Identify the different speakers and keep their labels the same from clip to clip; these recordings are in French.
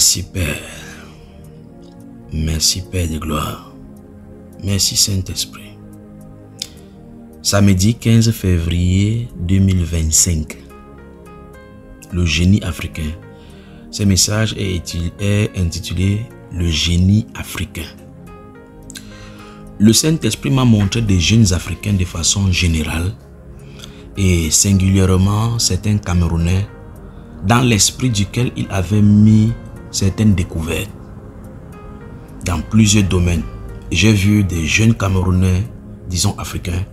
Speaker 1: Merci Père. Merci Père de gloire. Merci Saint-Esprit. Samedi 15 février 2025. Le génie africain. Ce message est intitulé Le génie africain. Le Saint-Esprit m'a montré des jeunes Africains de façon générale et singulièrement certains Camerounais dans l'esprit duquel il avait mis certaines découvertes dans plusieurs domaines. J'ai vu des jeunes Camerounais, disons africains,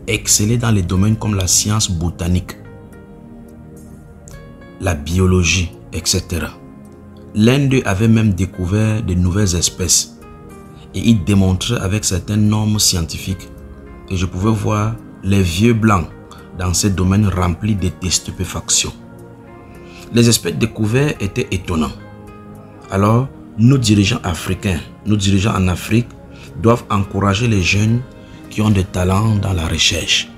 Speaker 1: exceller dans les domaines comme la science botanique, la biologie, etc. L'un d'eux avait même découvert de nouvelles espèces et il démontrait avec certaines normes scientifiques et je pouvais voir les vieux blancs dans ces domaines remplis de stupéfaction. Les aspects découverts étaient étonnants. Alors, nos dirigeants africains, nos dirigeants en Afrique doivent encourager les jeunes qui ont des talents dans la recherche.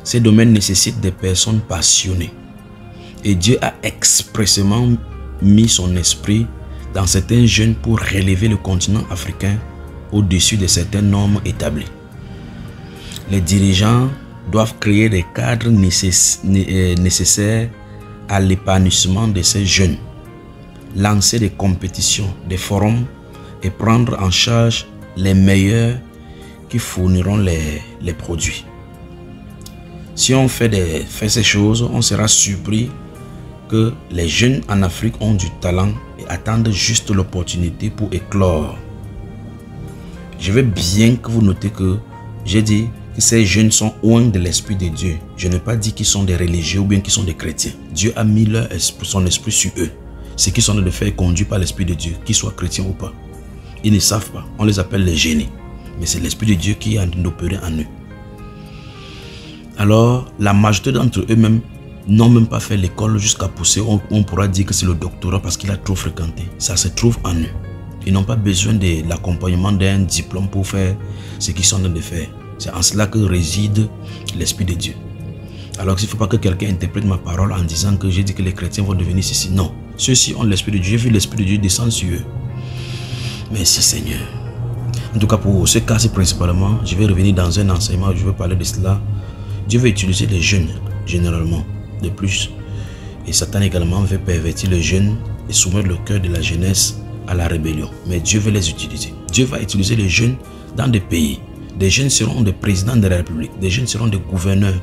Speaker 1: Ces domaines nécessitent des personnes passionnées. Et Dieu a expressément mis son esprit dans certains jeunes pour relever le continent africain au-dessus de certaines normes établies. Les dirigeants doivent créer des cadres nécessaires à l'épanouissement de ces jeunes, lancer des compétitions, des forums et prendre en charge les meilleurs qui fourniront les produits. Si on fait ces choses, on sera surpris que les jeunes en Afrique ont du talent et attendent juste l'opportunité pour éclore. Je veux bien que vous notez que j'ai dit que ces jeunes sont loin de l'esprit de Dieu. Je n'ai pas dit qu'ils sont des religieux ou bien qu'ils sont des chrétiens. Dieu a mis son esprit sur eux. Ce qu'ils sont en train de faire conduit par l'esprit de Dieu, qu'ils soient chrétiens ou pas. Ils ne savent pas. On les appelle les génies. Mais c'est l'esprit de Dieu qui est en train d'opérer en eux. Alors, la majorité d'entre eux-mêmes n'ont même pas fait l'école jusqu'à pousser. On pourra dire que c'est le doctorat parce qu'il a trop fréquenté. Ça se trouve en eux. Ils n'ont pas besoin de l'accompagnement d'un diplôme pour faire ce qu'ils sont en train de faire. C'est en cela que réside l'esprit de Dieu. Alors il ne faut pas que quelqu'un interprète ma parole en disant que j'ai dit que les chrétiens vont devenir ceci. Non. Ceux-ci ont l'esprit de Dieu. J'ai vu l'esprit de Dieu descendre sur eux. Merci Seigneur. En tout cas, pour ce cas-ci principalement, je vais revenir dans un enseignement où je vais parler de cela. Dieu veut utiliser les jeunes, généralement, de plus. Et Satan également veut pervertir les jeunes et soumettre le cœur de la jeunesse à la rébellion. Mais Dieu veut les utiliser. Dieu va utiliser les jeunes dans des pays. Des jeunes seront des présidents de la République. Des jeunes seront des gouverneurs.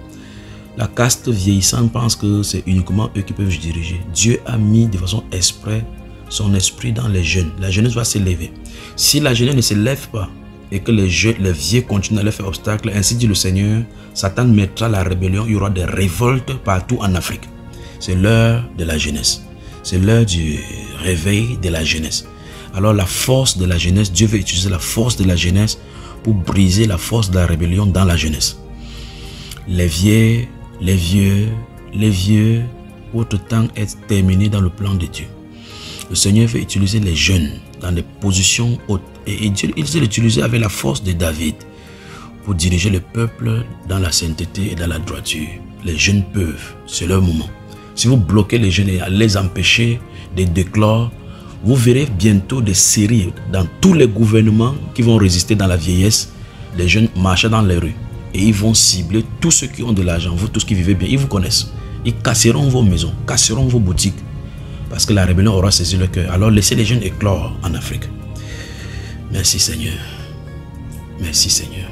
Speaker 1: La caste vieillissante pense que c'est uniquement eux qui peuvent diriger. Dieu a mis de façon exprès son esprit dans les jeunes. La jeunesse va s'élever. Si la jeunesse ne se lève pas et que les vieux continuent à leur faire obstacle, ainsi dit le Seigneur, Satan mettra la rébellion. Il y aura des révoltes partout en Afrique. C'est l'heure de la jeunesse. C'est l'heure du réveil de la jeunesse. Alors la force de la jeunesse, Dieu veut utiliser la force de la jeunesse pour briser la force de la rébellion dans la jeunesse. Les vieux, votre temps est terminé dans le plan de Dieu. Le Seigneur veut utiliser les jeunes dans des positions hautes. Et Dieu, il sait l'utiliser avec la force de David pour diriger le peuple dans la sainteté et dans la droiture. Les jeunes peuvent, c'est leur moment. Si vous bloquez les jeunes et les empêchez de déclore, vous verrez bientôt des séries dans tous les gouvernements qui vont résister dans la vieillesse. Les jeunes marchent dans les rues et ils vont cibler tous ceux qui ont de l'argent, vous tous qui vivez bien, ils vous connaissent. Ils casseront vos maisons, casseront vos boutiques parce que la rébellion aura saisi le cœur. Alors laissez les jeunes éclore en Afrique. Merci Seigneur. Merci Seigneur.